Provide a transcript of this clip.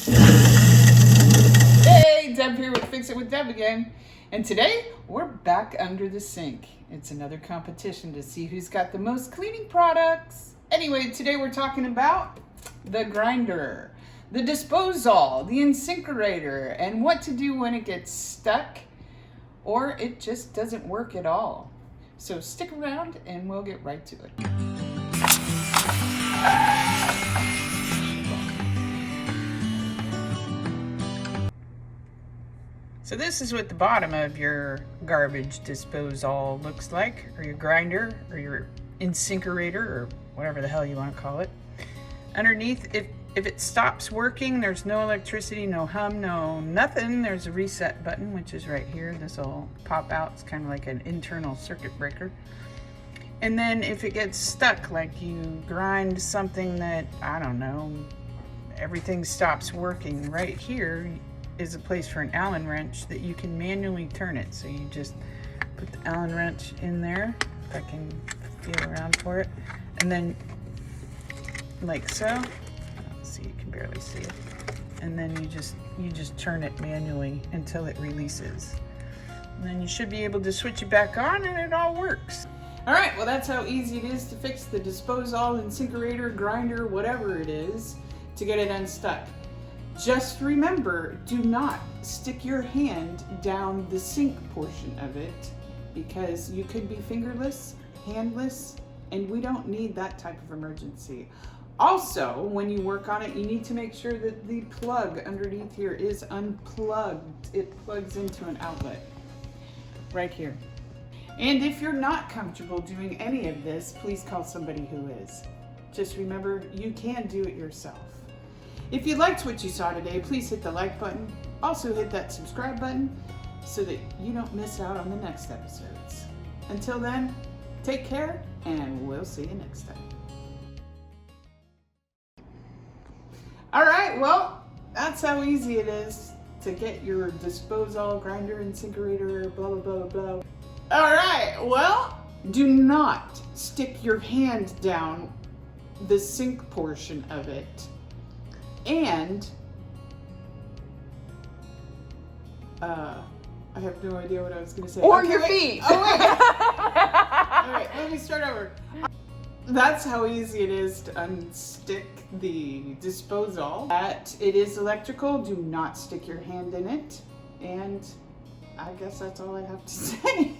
Hey, Deb here with Fix It with Deb again. And today, we're back under the sink. It's another competition to see who's got the most cleaning products. Anyway, today we're talking about the grinder, the disposal, the InSinkErator, and what to do when it gets stuck or it just doesn't work at all. So stick around and we'll get right to it. So this is what the bottom of your garbage disposal looks like, or your grinder, or your InSinkErator, or whatever the hell you want to call it. Underneath, if it stops working, there's no electricity, no hum, no nothing, there's a reset button, which is right here. This will pop out. It's kind of like an internal circuit breaker. And then if it gets stuck, like you grind something that, I don't know, everything stops working, right here is a place for an Allen wrench that you can manually turn it. So you just put the Allen wrench in there, if I can feel around for it, and then like so. Let's see, you can barely see it. And then you just turn it manually until it releases. And then you should be able to switch it back on and it all works. All right, well that's how easy it is to fix the disposal, InSinkErator, grinder, whatever it is, to get it unstuck. Just remember, do not stick your hand down the sink portion of it because you could be fingerless, handless, and we don't need that type of emergency. Also, when you work on it, you need to make sure that the plug underneath here is unplugged. It plugs into an outlet right here. And if you're not comfortable doing any of this, please call somebody who is. Just remember, you can do it yourself. If you liked what you saw today, please hit the like button. Also hit that subscribe button so that you don't miss out on the next episodes. Until then, take care and we'll see you next time. All right, well, that's how easy it is to get your disposal, grinder, InSinkErator, blah, blah, blah, blah. All right, well, do not stick your hand down the sink portion of it. And I have no idea what I was going to say. Or okay, your wait. feet. Oh, wait. All right, let me start over. That's how easy it is to unstick the disposal. That it is electrical. Do not stick your hand in it. And I guess that's all I have to say.